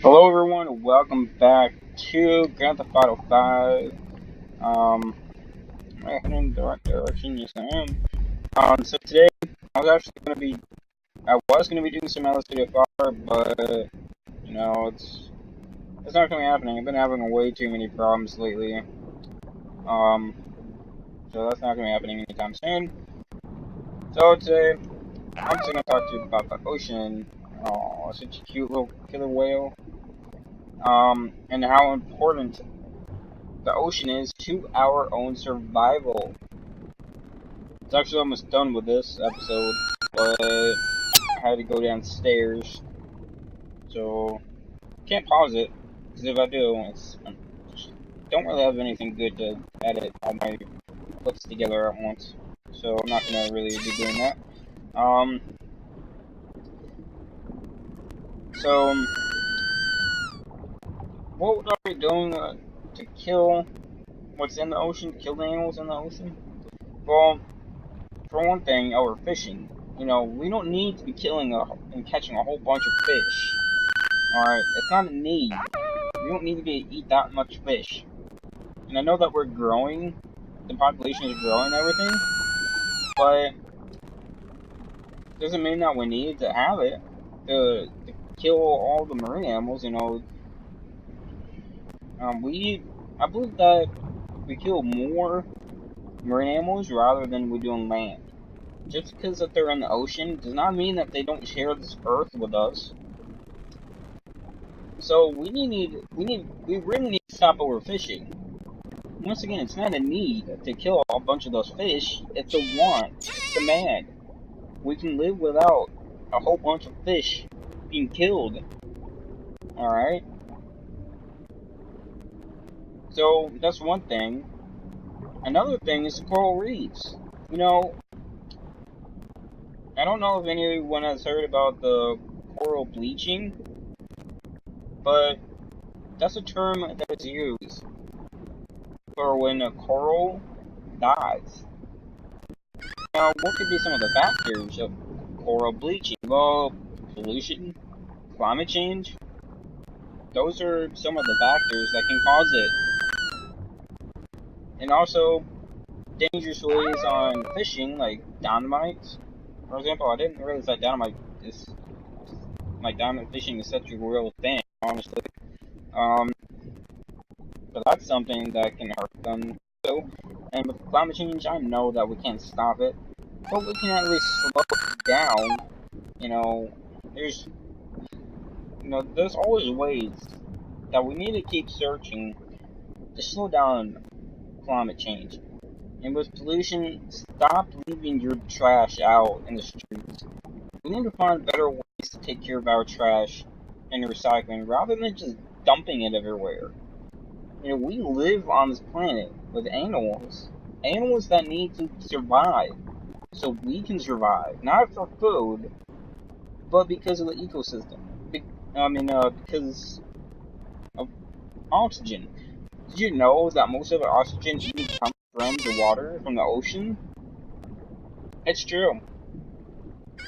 Hello everyone, and welcome back to Grand Theft Auto 5. Am I heading in the right direction? Yes, I am. So today, I was gonna be doing some LSPDFR, but, it's not gonna be happening. I've been having way too many problems lately. Um, so that's not gonna be happening anytime soon. So today, I'm just gonna talk to you about the ocean. Oh, such a cute little killer whale. And how important the ocean is to our own survival. It's actually almost done with this episode, but I had to go downstairs, so can't pause it, because if I do, I don't really have anything good to edit all my clips together at once, so I'm not going to really be doing that. So, what are we doing to kill what's in the ocean, kill the animals in the ocean? Well, for one thing, overfishing. We don't need to be killing and catching a whole bunch of fish. Alright, it's not a need. We don't need to eat that much fish. And I know that we're growing, the population is growing and everything, but doesn't mean that we need to have it to kill all the marine animals, I believe that we kill more marine animals rather than we do on land. Just because that they're in the ocean does not mean that they don't share this earth with us. So we really need to stop overfishing. Once again, it's not a need to kill a bunch of those fish. It's a want. It's demand. We can live without a whole bunch of fish being killed. Alright? So that's one thing. Another thing is the coral reefs. I don't know if anyone has heard about the coral bleaching, but that's a term that is used for when a coral dies. Now, what could be some of the factors of coral bleaching? Well, pollution, climate change. Those are some of the factors that can cause it. And also, dangerous ways on fishing, like dynamite. For example, I didn't realize that dynamite fishing is such a real thing, honestly. But that's something that can hurt them too. And with climate change, I know that we can't stop it, but we can at least slow it down. You know, there's, there's always ways that we need to keep searching to slow down climate change. And with pollution, stop leaving your trash out in the streets. We need to find better ways to take care of our trash and recycling rather than just dumping it everywhere. We live on this planet with animals that need to survive so we can survive, not for food, but because of the ecosystem. Because of oxygen. Did you know that most of the oxygen even comes from the water, from the ocean? It's true.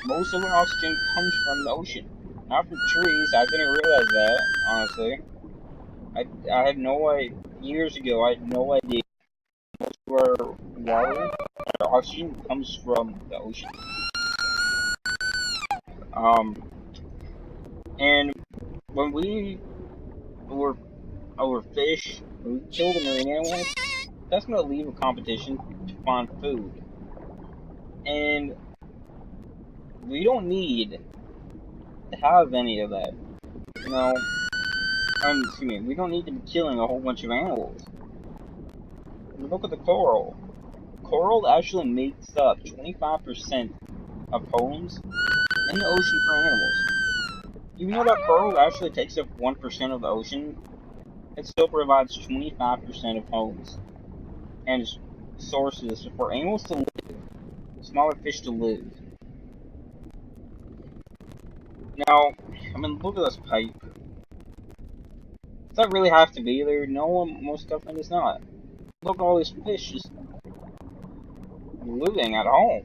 Most of the oxygen comes from the ocean, not from trees. I didn't realize that, honestly. I had no idea. Years ago, I had no idea. Most of our water, our oxygen comes from the ocean. And when we overfish, when we kill the marine animals, that's going to leave a competition to find food. And we don't need to have any of that. We don't need to be killing a whole bunch of animals. Look at the coral. Coral actually makes up 25% of homes in the ocean for animals. You know that coral actually takes up 1% of the ocean? It still provides 25% of homes and sources for animals to live, smaller fish to live. Now, look at this pipe. Does that really have to be there? No, most definitely does not. Look at all these fish just living at home.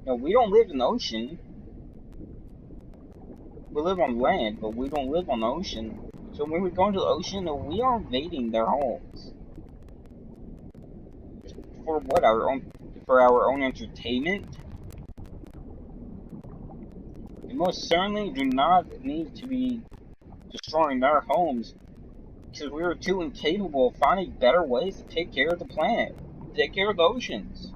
We don't live in the ocean. We live on land, but we don't live on the ocean. So when we go into the ocean, we are invading their homes. For what? For our own entertainment? We most certainly do not need to be destroying their homes, because we are too incapable of finding better ways to take care of the planet, take care of the oceans.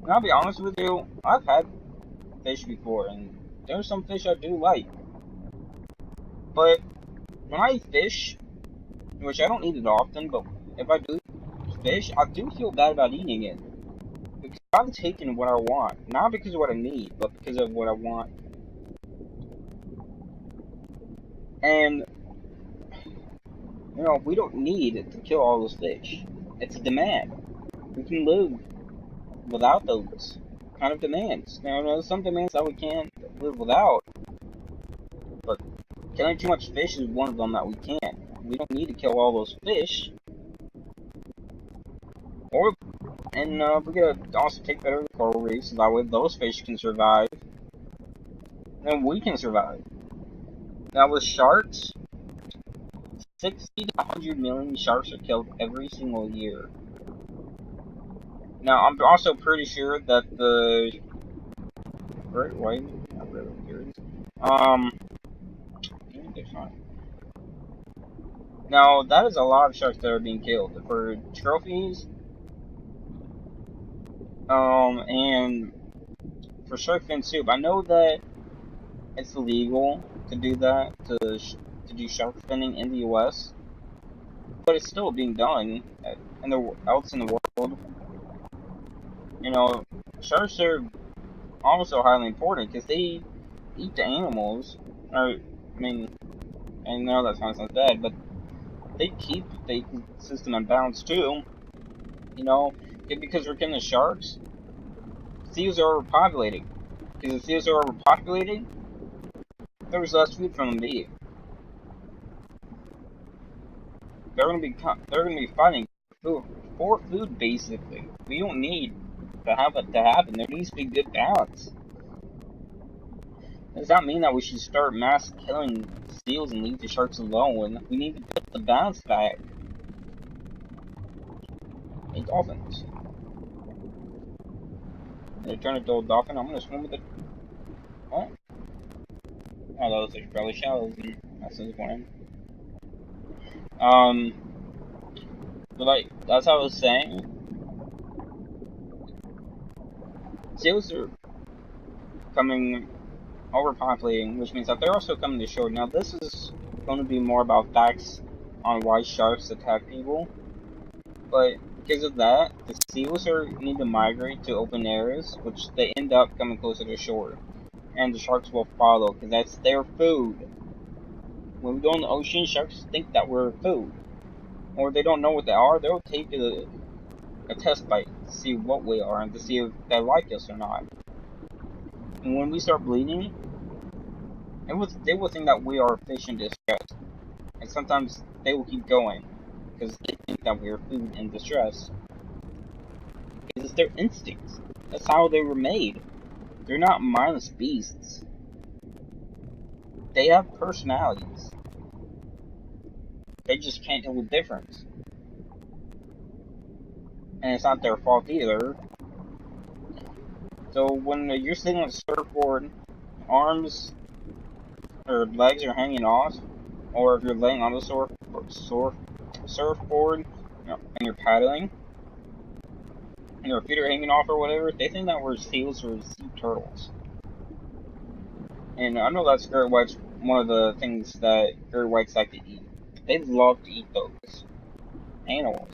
And I'll be honest with you, I've had fish before, and there's some fish I do like. But when I fish, which I don't eat it often, but if I do fish, I do feel bad about eating it. Because I'm taking what I want. Not because of what I need, but because of what I want. And, you know, we don't need to kill all those fish. It's a demand. We can live without those kind of demands. Now, there's some demands that we can't live without. But killing too much fish is one of them that we can't. We don't need to kill all those fish. We're gonna also take better coral reefs, so that way those fish can survive. And we can survive. Now with sharks, 60 to 100 million sharks are killed every single year. Now I'm also pretty sure that the great white, not really curious. Now that is a lot of sharks that are being killed for trophies. And for shark fin soup, I know that it's illegal to do that, to do shark finning in the U.S., but it's still being done else in the world. You know, sharks are also highly important because they eat the animals. I know that sounds bad, but they keep the ecosystem in balance too. You know, because we're killing the sharks, seals are overpopulating. Because the seals are overpopulated, there's less food for them to eat. They're gonna be fighting for food basically. We don't need to have it to happen. There needs to be good balance. Does that mean that we should start mass killing seals and leave the sharks alone? We need to put the balance back. Hey, dolphins. They turn into a dolphin. I'm gonna swim with it. What? Oh, those are probably shallows, and that's disappointing. But that's how I was saying. Seals are overpopulating, which means that they're also coming to shore. Now, this is going to be more about facts on why sharks attack people. But because of that, the seals need to migrate to open areas, which they end up coming closer to shore. And the sharks will follow, because that's their food. When we go in the ocean, sharks think that we're food. Or they don't know what they are, they'll take a test bite to see what we are, and to see if they like us or not. And when we start bleeding, they will think that we are fish in distress. And sometimes they will keep going, because they think that we are food in distress. Because it's their instincts. That's how they were made. They're not mindless beasts. They have personalities. They just can't tell the difference. And it's not their fault either. So when you're sitting on a surfboard, arms or legs are hanging off, or if you're laying on the surfboard, and you're paddling, and your feet are hanging off or whatever, they think that we're seals or sea turtles. And I know that's great whites, one of the things that great whites like to eat. They love to eat those animals,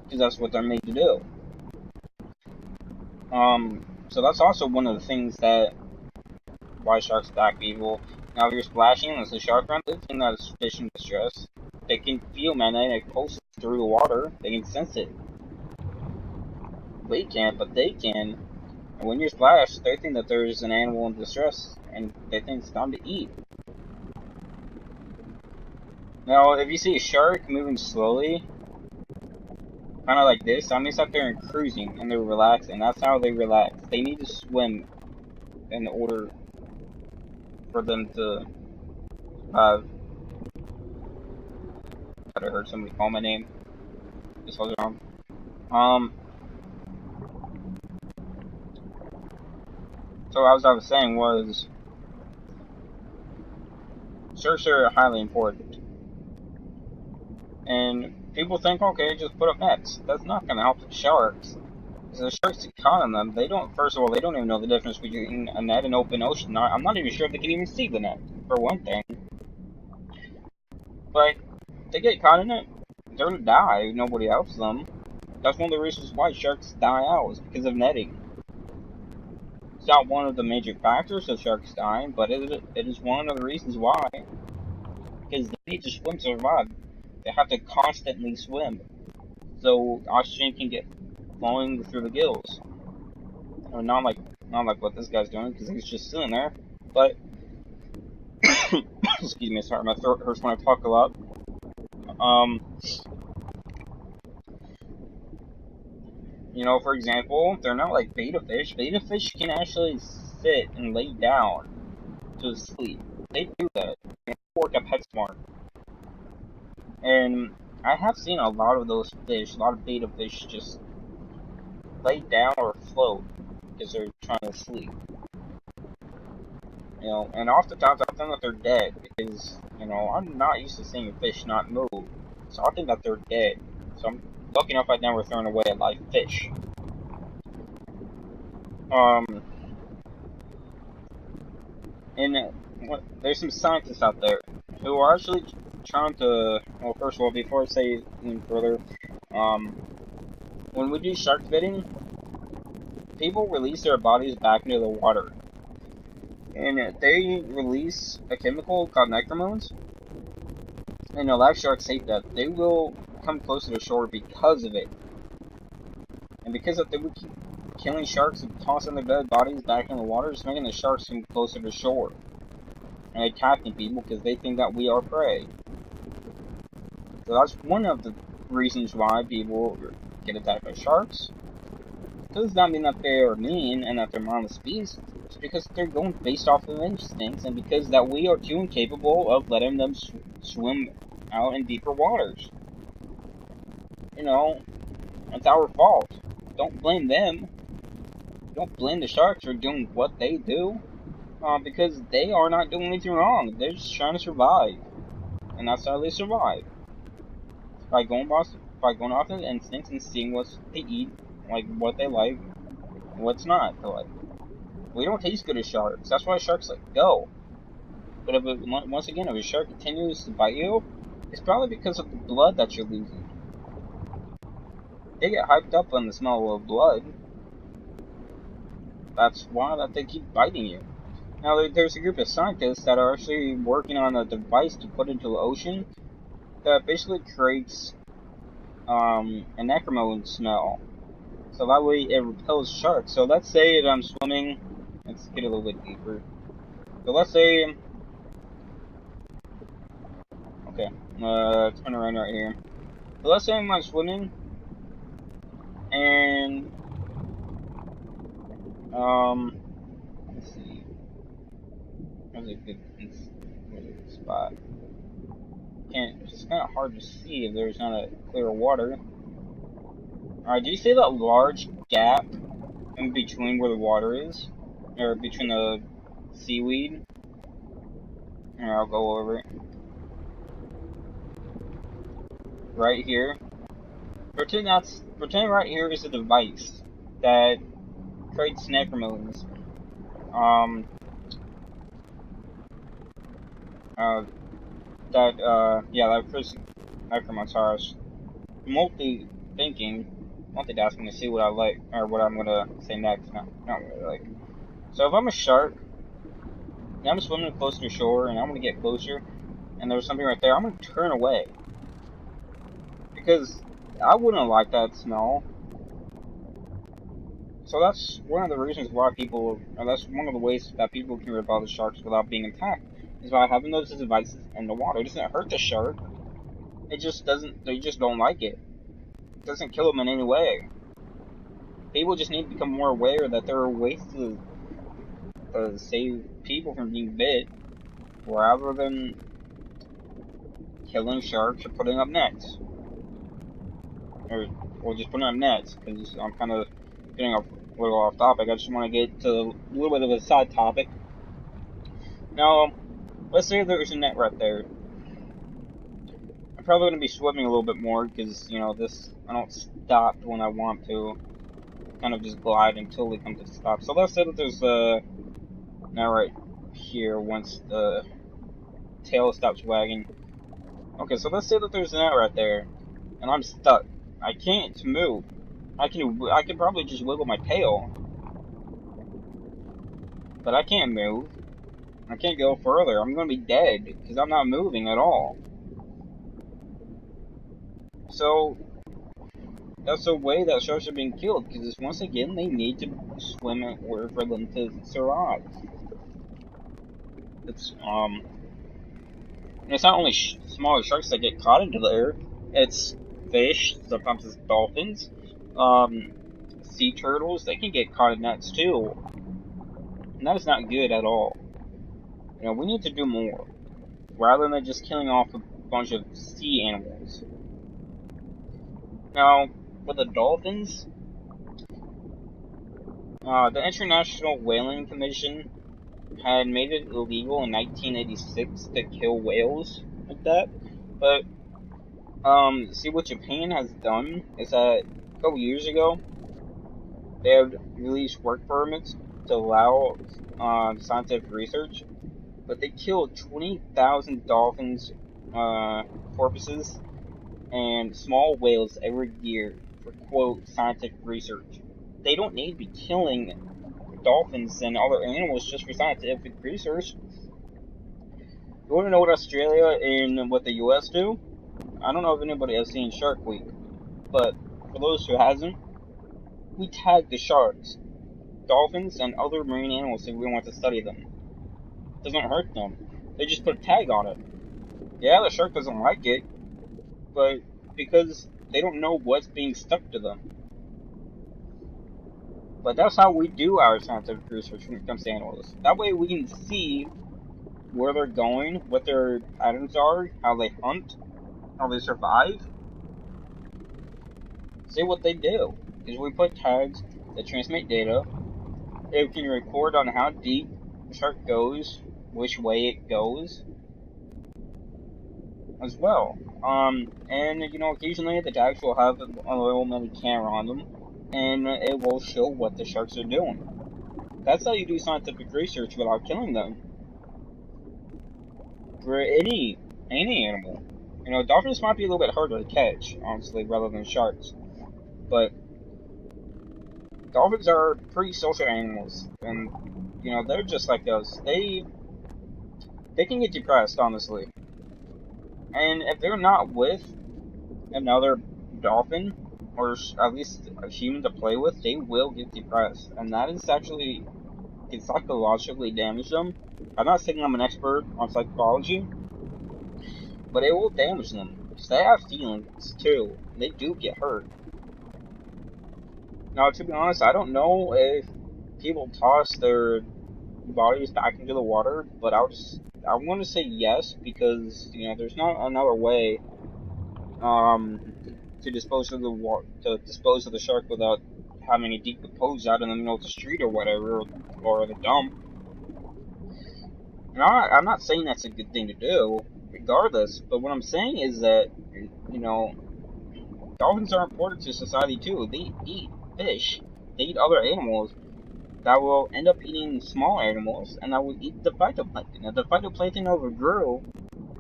because that's what they're made to do. So that's also one of the things that why sharks attack people. Now, if you're splashing and it's a shark around, they think that it's fish in distress. They can feel magnetic pulses through the water. They can sense it. We can't, but they can. And when you're splashed, they think that there's an animal in distress, and they think it's time to eat. Now, if you see a shark moving slowly, kind of like this, that means that they're cruising and they're relaxing. That's how they relax. They need to swim in order for them to have. I heard somebody call my name. Just hold it on. So as I was saying was, sharks are highly important. And people think, okay, just put up nets. That's not going to help the sharks. Because the sharks get caught on them, they don't, first of all, they don't even know the difference between a net and open ocean. I'm not even sure if they can even see the net, for one thing. But they get caught in it, they're going to die. Nobody helps them. That's one of the reasons why sharks die out, is because of netting. It's not one of the major factors of sharks dying, but it is one of the reasons why. Because they need to swim to survive. They have to constantly swim, so oxygen can get flowing through the gills. Not like what this guy's doing, because he's just sitting there. But excuse me, sorry, my throat hurts when I talk a lot. You know, for example, they're not like beta fish. Beta fish can actually sit and lay down to sleep. They do that. They work at PetSmart. And I have seen a lot of those fish, a lot of beta fish just lay down or float because they're trying to sleep. You know, and oftentimes I think that they're dead because, you know, I'm not used to seeing a fish not move. So I think that they're dead. So I'm lucky enough I've never thrown away a live fish. And there's some scientists out there who are actually trying to, well, first of all, before I say anything further, when we do shark fitting, people release their bodies back into the water. And they release a chemical called nitromones. And the live sharks hate that. They will come closer to shore because of it. And because of that, they would keep killing sharks and tossing their dead bodies back in the water, just making the sharks come closer to shore. And attacking people because they think that we are prey. So that's one of the reasons why people get attacked by sharks. It does not mean that they are mean and that they're mindless beasts. It's because they're going based off of instincts, and because that we are too incapable of letting them swim out in deeper waters. You know, it's our fault. Don't blame them. Don't blame the sharks for doing what they do. Because they are not doing anything wrong. They're just trying to survive. And that's how they survive. By going off their instincts and seeing what they eat, like what they like, what's not to like. We don't taste good as sharks. That's why sharks let go. But once again, if a shark continues to bite you, it's probably because of the blood that you're losing. They get hyped up on the smell of blood. That's why that they keep biting you. Now, there's a group of scientists that are actually working on a device to put into the ocean that basically creates a necromone smell. So that way it repels sharks. So let's say that I'm swimming. Let's get a little bit deeper. So let's say, okay, turn around right here. So let's say I'm swimming, and let's see. There's a good spot. It's kind of hard to see if there's not a clear water. Alright, do you see that large gap in between where the water is? Or between the seaweed? Here, I'll go over it. Right here. Pretend right here is a device that creates necromones. That creates necromones. Sorry, I was multitasking to see what I like, or what I'm gonna say next. Not really like. So if I'm a shark, and I'm swimming close to shore, and I'm gonna get closer, and there's something right there, I'm gonna turn away. Because I wouldn't like that smell. So that's one of the reasons why that's one of the ways that people can repel the sharks without being attacked, is by having those devices in the water. It doesn't hurt the shark. They just don't like it. It doesn't kill them in any way. People just need to become more aware that there are ways to save people from being bit. rather than killing sharks or putting up nets. Or just putting up nets, because I'm kind of getting a little off topic. I just want to get to a little bit of a side topic. Now, let's say there's a net right there. I'm probably going to be swimming a little bit more, because, you know, I don't stop when I want to. Kind of just glide until we come to the stop. So let's say that there's a net right here once the tail stops wagging. Okay, so let's say that there's a net right there, and I'm stuck. I can't move. I can probably just wiggle my tail, but I can't move. I can't go further. I'm gonna be dead because I'm not moving at all. So that's the way that sharks are being killed, because once again they need to swim in order for them to survive. It's it's not only smaller sharks that get caught into there. It's fish. Sometimes it's dolphins. Sea turtles. They can get caught in nets too, and that is not good at all. You know, we need to do more rather than just killing off a bunch of sea animals. Now, with the dolphins, the International Whaling Commission had made it illegal in 1986 to kill whales like that. But, see what Japan has done is that a couple years ago, they have released work permits to allow scientific research, but they killed 20,000 dolphins, porpoises, and small whales every year for, quote, scientific research. They don't need to be killing dolphins and other animals just for scientific research. You want to know what Australia and what the US do? I don't know if anybody has seen Shark Week, but for those who hasn't, we tag the sharks, dolphins, and other marine animals if we want to study them. It doesn't hurt them. They just put a tag on it. Yeah, the shark doesn't like it, but because they don't know what's being stuck to them. But that's how we do our scientific research when it comes to animals. That way we can see where they're going, what their patterns are, how they hunt, how they survive. See what they do. Because we put tags that transmit data. It can record on how deep the shark goes, which way it goes, as well. And you know, occasionally the tags will have a little mini camera on them, and it will show what the sharks are doing. That's how you do scientific research without killing them. For any animal. You know, dolphins might be a little bit harder to catch, honestly, rather than sharks. But dolphins are pretty social animals, and you know, they're just like us. They can get depressed, honestly. And if they're not with another dolphin, or at least a human to play with, they will get depressed. And that is actually, can psychologically damage them. I'm not saying I'm an expert on psychology, but it will damage them. Because they have feelings, too. They do get hurt. Now, to be honest, I don't know if people toss their bodies back into the water, but I want to say yes, because, you know, there's not another way, to dispose of the shark without having it decompose out in the middle of the street or whatever, or the dump. And I'm not saying that's a good thing to do, regardless, but what I'm saying is that, you know, dolphins are important to society too. They eat fish, they eat other animals that will end up eating small animals, and that will eat the phytoplankton. If the phytoplankton overgrow,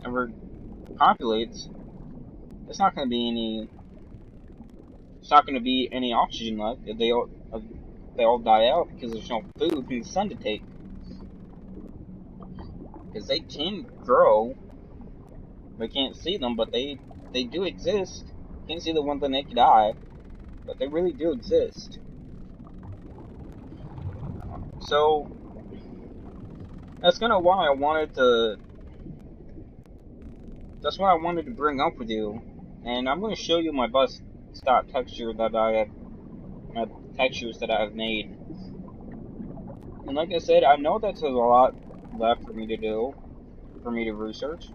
overpopulates, there's not going to be any oxygen left. If they all die out because there's no food from the sun to take. Because they can grow, we can't see them, but they do exist. You can't see them with the naked eye, but they really do exist. So that's kind of why I wanted to. That's what I wanted to bring up with you, and I'm going to show you my bus stop texture that I have, my textures that I have made. And like I said, I know that there's a lot left for me to do, for me to research.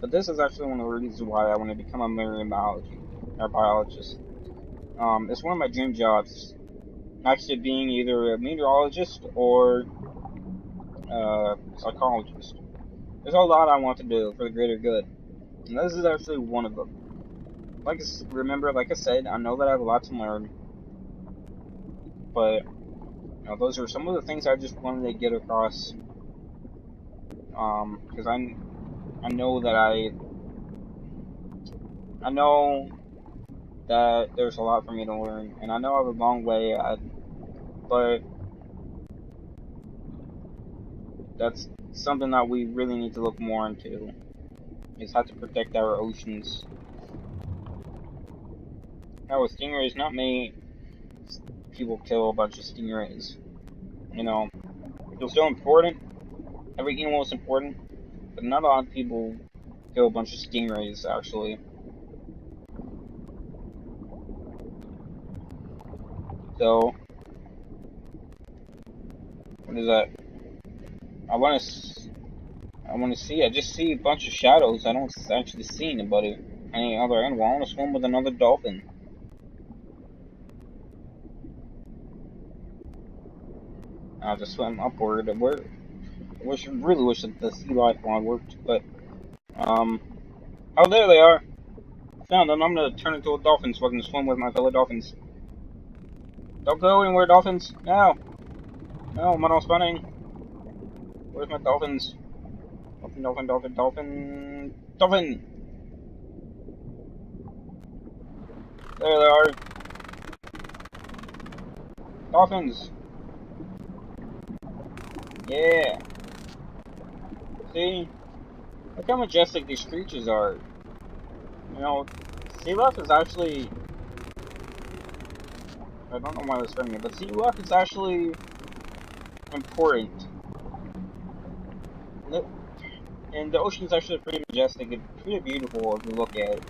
But this is actually one of the reasons why I want to become a marine biologist. It's one of my dream jobs, actually being either a meteorologist or psychologist. There's a lot I want to do for the greater good, and this is actually one of them. Like I said, I know that I have a lot to learn, but those are some of the things I just wanted to get across. Because I know that I know that there's a lot for me to learn, and I know I have a long way ahead, but that's something that we really need to look more into, is how to protect our oceans. Now with stingrays, not many people kill a bunch of stingrays. They're still important. Every animal is important, but not a lot of people kill a bunch of stingrays, actually. So, what is that? I want to see. I just see a bunch of shadows. I don't actually see any other animal. I want to swim with another dolphin. I'll just swim upward. Really wish that the sea life one worked, but oh, there they are. Found them. I'm gonna turn into a dolphin so I can swim with my fellow dolphins. Don't go anywhere, dolphins. No, no, I'm not spawning. Where's my dolphins? Dolphin, dolphin, dolphin, dolphin, dolphin. There they are. Dolphins. Yeah. See? Look how majestic these creatures are. Sea life is actually... I don't know why that's hurting me, but sea life is actually important. And the ocean is actually pretty majestic and pretty beautiful if you look at it.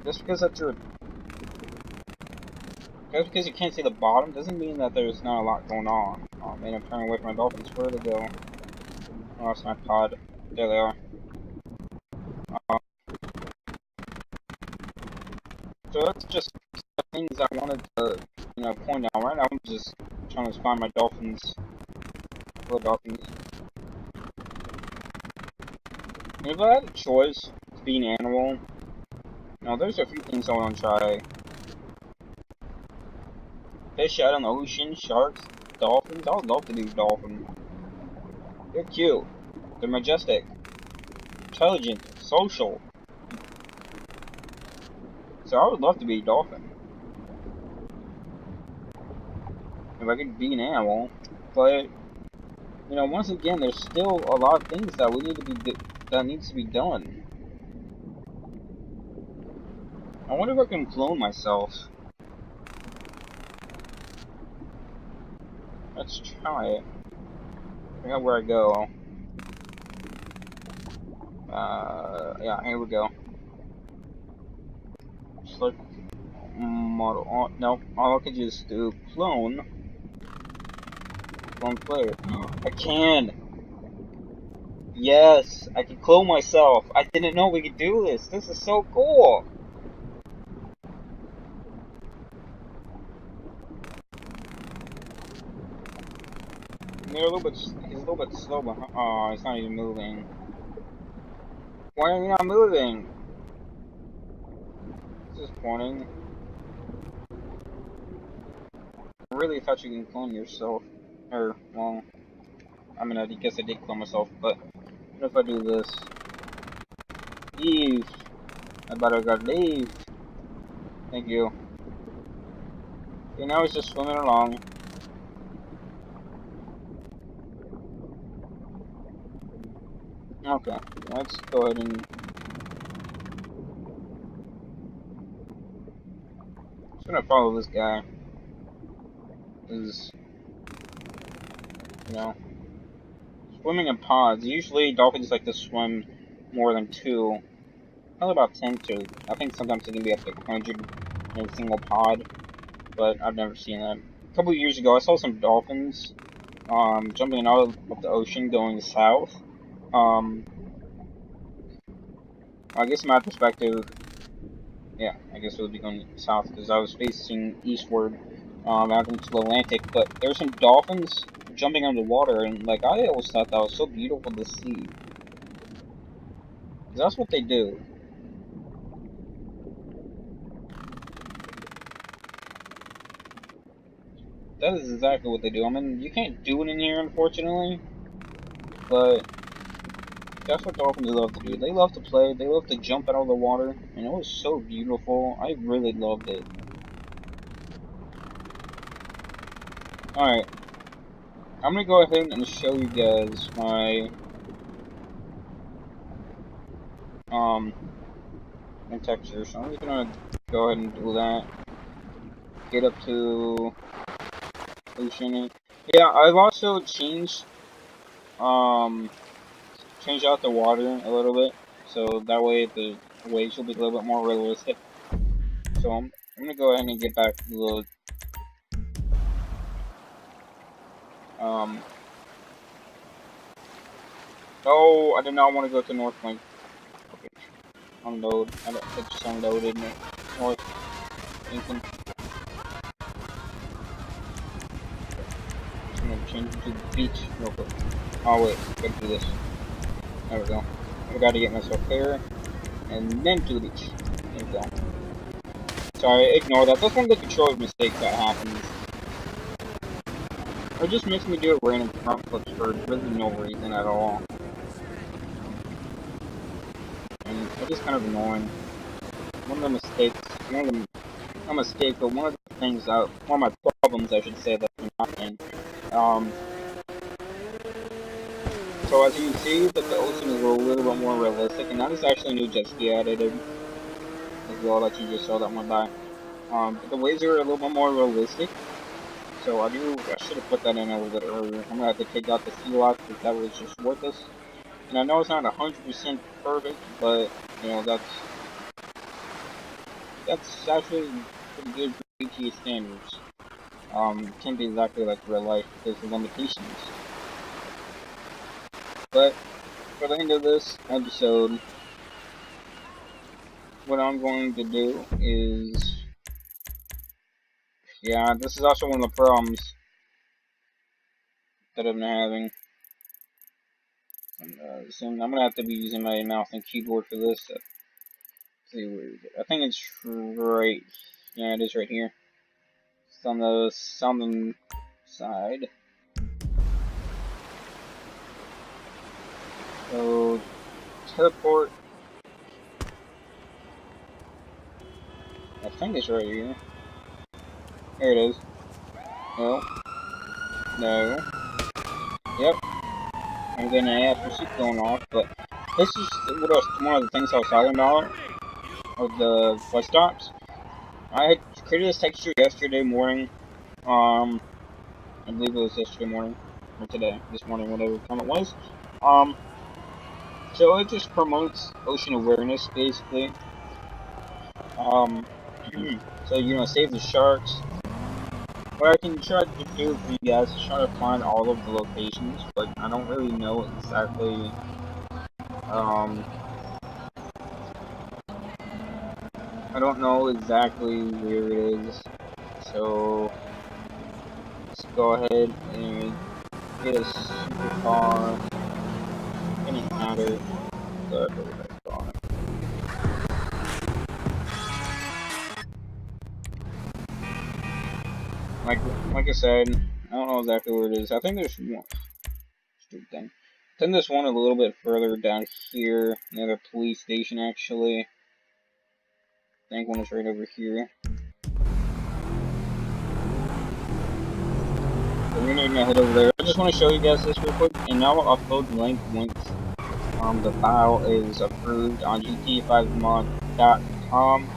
Just because you can't see the bottom doesn't mean that there's not a lot going on. Oh man, I'm turning away from my dolphins. Where do they go? Oh, that's my pod. There they are. So that's just things I wanted to, point out. Right now I'm just trying to find my dolphins. Little dolphins. And if I had a choice to be an animal, there's a few things I want to try. Fish out in the ocean, sharks, dolphins. I would love to be a dolphin. They're cute. They're majestic. Intelligent. Social. So I would love to be a dolphin. If I could be an animal. But, once again, there's still a lot of things that needs to be done. I wonder if I can clone myself. Let's try it. I forgot where I go. Yeah, here we go. Select model. Oh, no, all I could just do clone. Clone player. I can! Yes, I can clone myself. I didn't know we could do this. This is so cool. He's a little bit slow, but oh, he's not even moving. Why are you not moving? This is disappointing. I really thought you can clone yourself. Or, well, I guess I did clone myself, but what if I do this? Leave. I better go leave. Thank you. Okay, now he's just swimming along. Okay, let's go ahead and... I'm just gonna follow this guy. Because, swimming in pods. Usually dolphins like to swim more than two. Probably about 10 to... I think sometimes it can be up to 100 in a single pod. But I've never seen that. A couple of years ago, I saw some dolphins jumping out of the ocean going south. I guess my perspective, yeah, I guess it would be going south because I was facing eastward, out into the Atlantic. But there's some dolphins jumping under the water, and like I always thought that was so beautiful to see. 'Cause that's what they do. That is exactly what they do. I mean, you can't do it in here, unfortunately, but that's what dolphins love to do. They love to play. They love to jump out of the water, and it was so beautiful. I really loved it. Alright, I'm gonna go ahead and show you guys my, my texture. So I'm just gonna go ahead and do that. Get up to Ocean. Yeah, I've also changed out the water a little bit, so that way the waves will be a little bit more realistic. So I'm gonna go ahead and get back to the um. Oh, I did not want to go to North Link. Okay, unload. It just unloaded me. North Lincoln. I'm gonna change it to the beach real quick. Oh wait, gotta do this. There we go. I gotta get myself there, and then to the beach. There we go. Sorry, ignore that. That's one of the controller mistakes that happens. It just makes me do random front flips for really no reason at all. And it's just kind of annoying. One of the mistakes, one of the, not mistake, but one of the things that, one of my problems, I should say, that I'm not in. So as you can see, that the ocean is a little bit more realistic, and that is actually a new jet ski added as well that you just saw that went by. But the waves are a little bit more realistic. So I should have put that in a little bit earlier. I'm gonna have to take out the sea lock because that was just worthless. And I know it's not 100% perfect, but you know that's actually pretty good for GTA standards. Can't be exactly like real life because of limitations. But for the end of this episode, what I'm going to do is, yeah, this is also one of the problems that I've been having. Soon I'm gonna have to be using my mouse and keyboard for this. Let's see where is it? I think it's right. Yeah, it is right here. It's on the southern side. So teleport. I think it's right here. Here it is. No. No. Yep. I'm gonna have to keep going off, but this is one of the things I was talking about with the bus stops. I had created this texture yesterday morning. I believe it was yesterday morning or today, this morning, whatever time it was. Um, so it just promotes ocean awareness, basically. Um, so you know, save the sharks. What I can try to do for you guys is try to find all of the locations, but I don't really know exactly. I don't know exactly where it is. So let's go ahead and get a supercar, any matter. Go ahead and put it on it. Like I said, I don't know exactly where it is. I think there's one. Stupid thing. I think there's one a little bit further down here near the police station. Actually, I think one is right over here. So we're gonna head over there. I just want to show you guys this real quick, and now I'll upload the link once the file is approved on GTA5mod.com.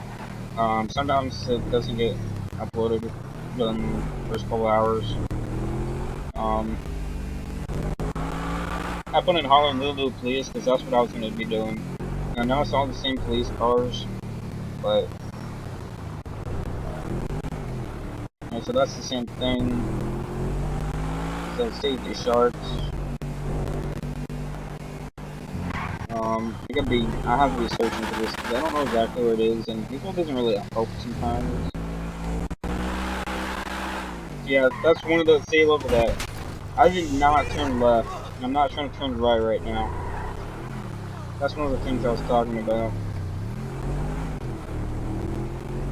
Sometimes it doesn't get uploaded within the first couple hours. I put in Honolulu Police because that's what I was going to be doing. And I know it's all the same police cars, but so that's the same thing. So save the sharks. I have to be searching for this because I don't know exactly where it is, and Google doesn't really help sometimes. Yeah, that's one of the, say look at that. I did not turn left, and I'm not trying to turn right now. That's one of the things I was talking about.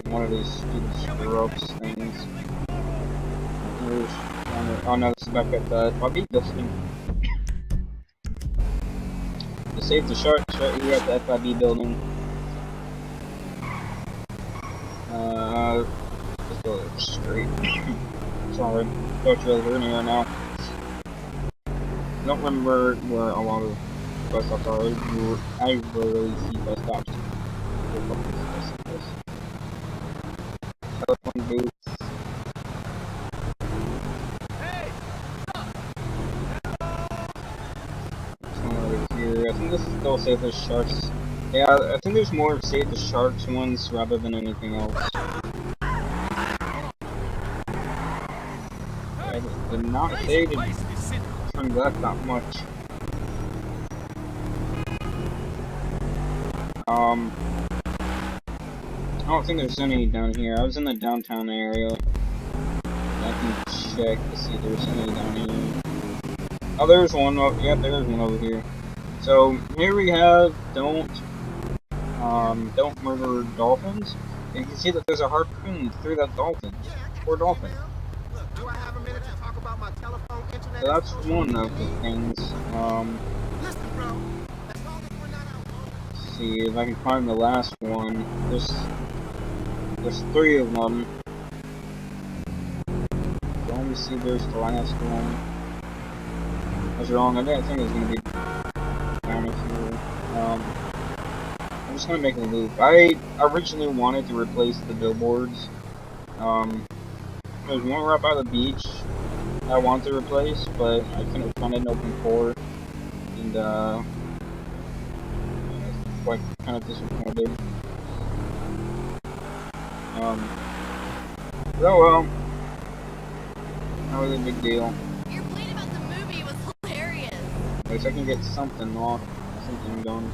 One of these stupid screw-ups things. Oh no, this is back at the FIB building. To save the sharks right here at the FIB building. Let's go straight. Sorry, don't really hurt me right now. I don't remember where a lot of bus stops are. I rarely see bus stops. Telephone booths. Someone over here. I think this is still Save the Sharks. Yeah, I think there's more Save the Sharks ones rather than anything else. I did not say to turn left that much. I don't think there's any down here. I was in the downtown area. I can check to see if there's any down here. Oh, there's one. Oh, yeah, there's one over here. So here we have don't murder dolphins. And you can see that there's a harpoon through that dolphin. Poor dolphin. So that's one of the things. Let's see if I can find the last one. There's three of them. Let me see. There's the last one. I was wrong. I didn't think it was gonna be down here. I'm just gonna make a loop. I originally wanted to replace the billboards. There's one right by the beach I wanted to replace, but I couldn't find an open core, and I was quite kind of disappointed. Oh well, not really a big deal. Your plate about the movie was hilarious. At least I can get something off, something done.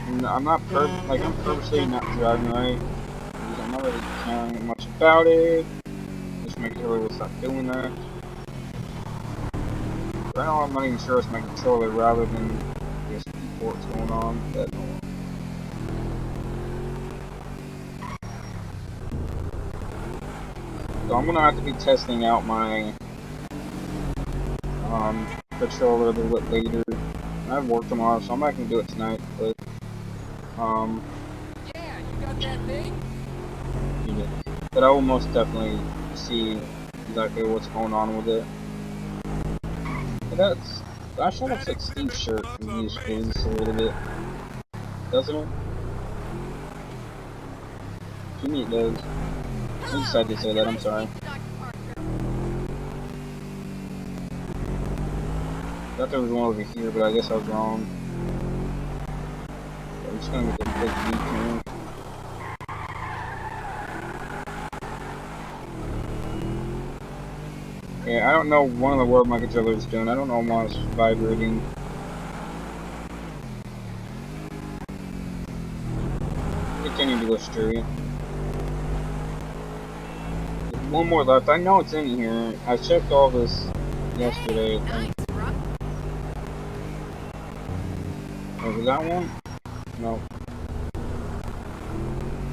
And I'm not I'm purposely not driving right. Because I'm not really caring much about it. Just make sure we'll stop doing that. Right now I'm not even sure it's my controller rather than just what's going on. But so I'm gonna have to be testing out my controller a little bit later. I have work tomorrow, so I'm not gonna do it tonight. But yeah, you got that thing? But I will most definitely see exactly what's going on with it. But that sure looks like Steve's shirt from these foods a little bit, doesn't it? To me it does. I decided to say that, I'm sorry. I thought there was one over here, but I guess I was wrong. I'm just gonna make a quick detour. Yeah, I don't know one of the what my controller is doing. I don't know why it's vibrating. Continue to go straight. There's one more left. I know it's in here. I checked all this yesterday, I think. Oh, was that one? No.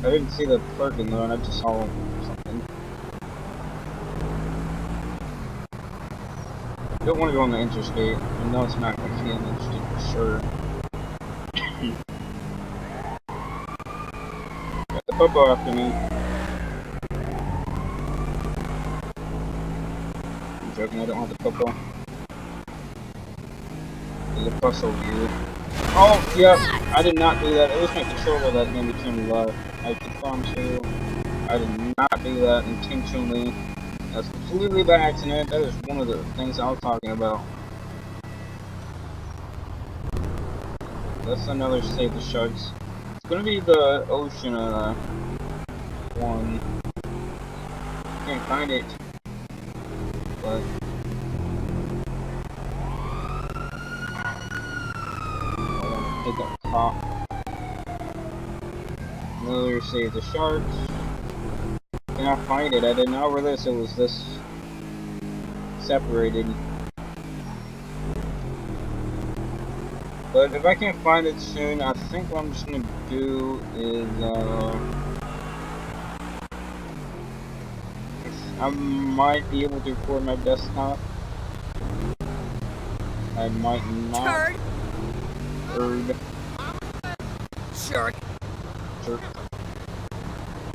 I didn't see the parking though, and I just saw something. I don't want to go on the interstate. I know it's not going to be on the interstate for sure. Got the popo after me. I'm joking, I don't have the popo. There's a bus over here. Oh, yeah, I did not do that. It was my controller that made me turn left. I can promise you, I did not do that intentionally. That's completely by accident. That is one of the things I was talking about. That's another Save the Sharks. It's gonna be the ocean one. Can't find it, but It got caught. Another save the sharks. Cannot find it. I did not realize it was this separated. But if I can't find it soon, I think what I'm just gonna do is I might be able to record my desktop. I might not. Turd. Turd. Jerk. Jerk.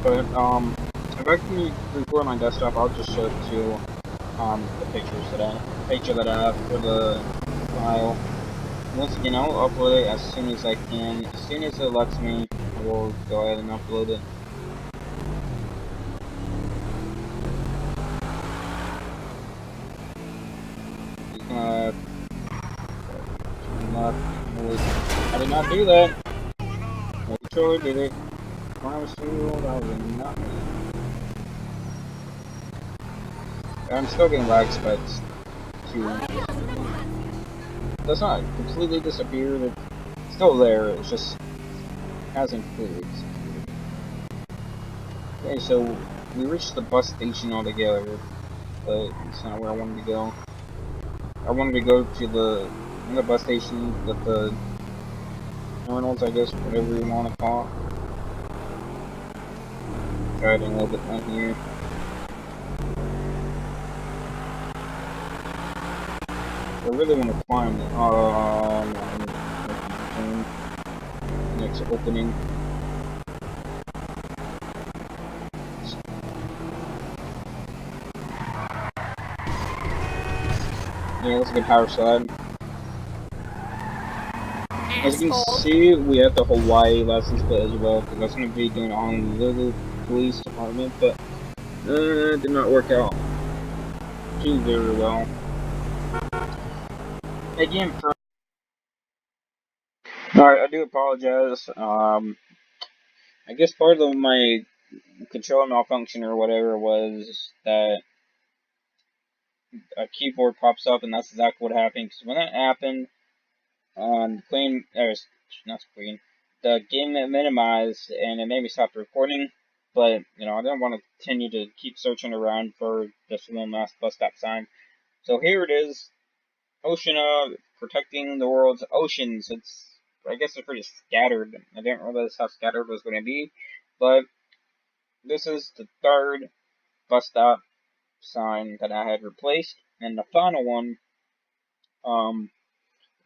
But if I can record my desktop, I'll just show it to the picture that I have for the file. Once again, I'll upload it as soon as I can. As soon as it lets me, I will go ahead and upload it. I did not do that. My controller did it. Promise you, that was not me. I'm still getting lag spikes too. That's not completely disappeared. It's still there. It just hasn't completely disappeared. Okay, so we reached the bus station altogether, but it's not where I wanted to go. I wanted to go to the bus station with the terminals, I guess, whatever you want to call it. Driving a little bit down here. I really want to find the next opening. Yeah, let's get power slide. As you can see, we have the Hawaii license plate as well, because that's going to be doing Honolulu Police Department, but did not work out too very well. Again, alright, I do apologize. I guess part of my controller malfunction or whatever was that a keyboard pops up, and that's exactly what happened. Because when that happened, the game minimized, and it made me stop recording. But you know, I didn't want to continue to keep searching around for this one last bus stop sign. So here it is, Ocean, protecting the world's oceans. I guess it's pretty scattered. I didn't realize how scattered it was going to be, but this is the third bus stop sign that I had replaced, and the final one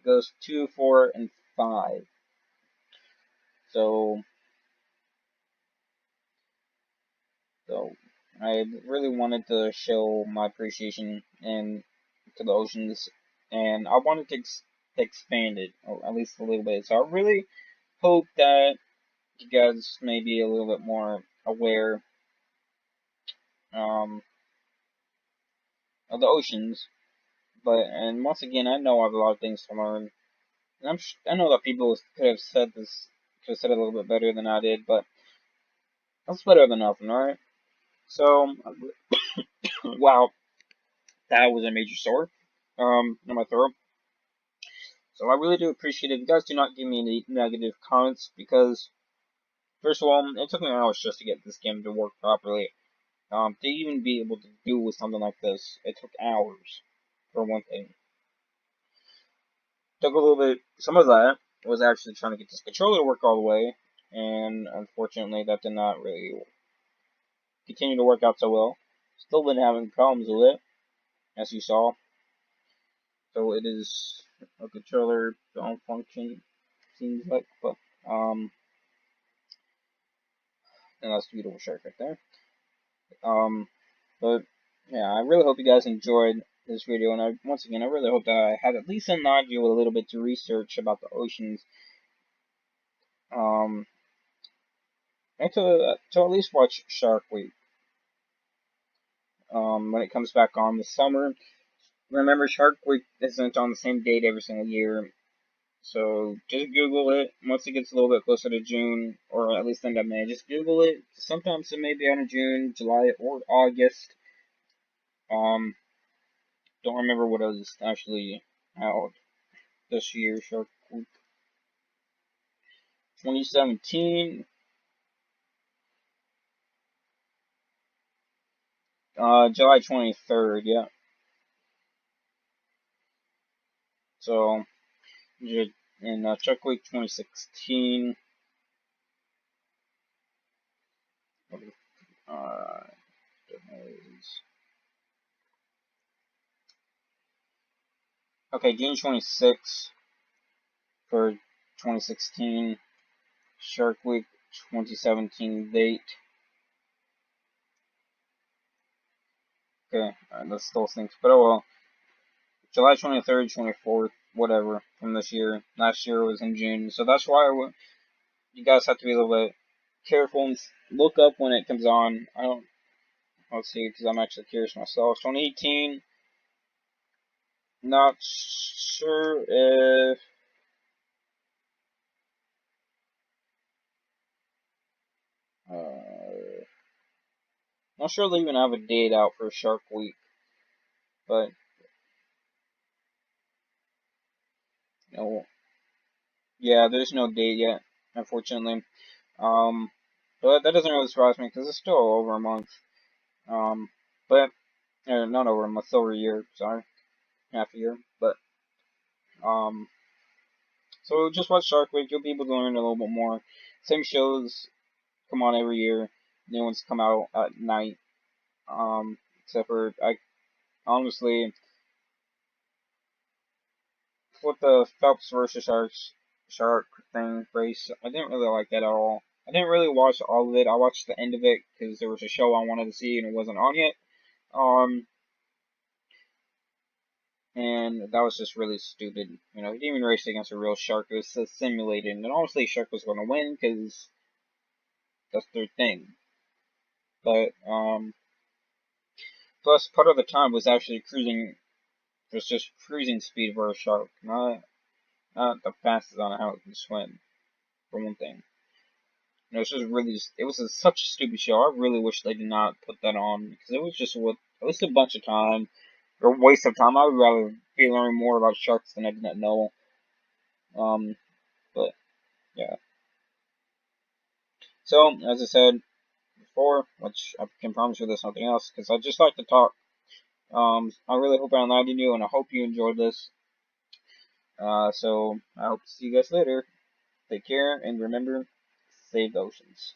goes 2, 4, and 5. So I really wanted to show my appreciation to the oceans, and I wanted to expand it, or at least a little bit. So I really hope that you guys may be a little bit more aware um, of the oceans. And once again, I know I have a lot of things to learn. And I know that people could have said it a little bit better than I did, but that's better than nothing, alright? So, wow, that was a major sore in my throat. So I really do appreciate it. If you guys do not give me any negative comments, because first of all, it took me hours just to get this game to work properly. To even be able to do something like this, it took hours, for one thing. Took a little bit, some of that was actually trying to get this controller to work all the way, and unfortunately that did not really continue to work out so well. Still been having problems with it, as you saw. So it is a controller function, seems like, but and that's a beautiful shark right there. But yeah, I really hope you guys enjoyed this video, and once again, I really hope that I had at least allowed you a little bit to research about the oceans, and to at least watch Shark Week, when it comes back on this summer. Remember, Shark Week isn't on the same date every single year, so just Google it once it gets a little bit closer to June, or at least end of May. Just Google it. Sometimes it may be out in June, July, or August. Don't remember what is actually out this year, Shark Week. 2017, July 23rd, yeah. So, in Shark Week 2016, uh, okay, June 26th for 2016, Shark Week 2017 date. Okay, that's still stinks, but oh well. July 23rd, 24th, whatever, from this year. Last year was in June, so that's why you guys have to be a little bit careful and look up when it comes on. I don't, let's see, because I'm actually curious myself. 2018, not sure if, not sure they even have a date out for Shark Week, but, you know, yeah, there's no date yet, unfortunately. Um, but that doesn't really surprise me because it's still over a month. But not over a month, over a year. Sorry, half a year. But um, so just watch Shark Week. You'll be able to learn a little bit more. Same shows come on every year. New ones come out at night. Except for I honestly with the Phelps versus Shark thing race, I didn't really like that at all. I didn't really watch all of it. I watched the end of it because there was a show I wanted to see and it wasn't on yet. Um, and that was just really stupid. You know, he didn't even race against a real shark. It was so simulated, and honestly, shark was going to win because that's their thing. But plus part of the time was actually cruising, was just cruising speed for a shark, not the fastest on how it can swim. For one thing, you know, it's just really, it was such a stupid show. I really wish they did not put that on because it was just it was a bunch of time, or waste of time. I would rather be learning more about sharks than I didn't know. But yeah. So, as I said before, which I can promise you there's nothing else, because I just like to talk. I really hope I enlightened you, and I hope you enjoyed this. So, I hope to see you guys later. Take care, and remember, save the oceans.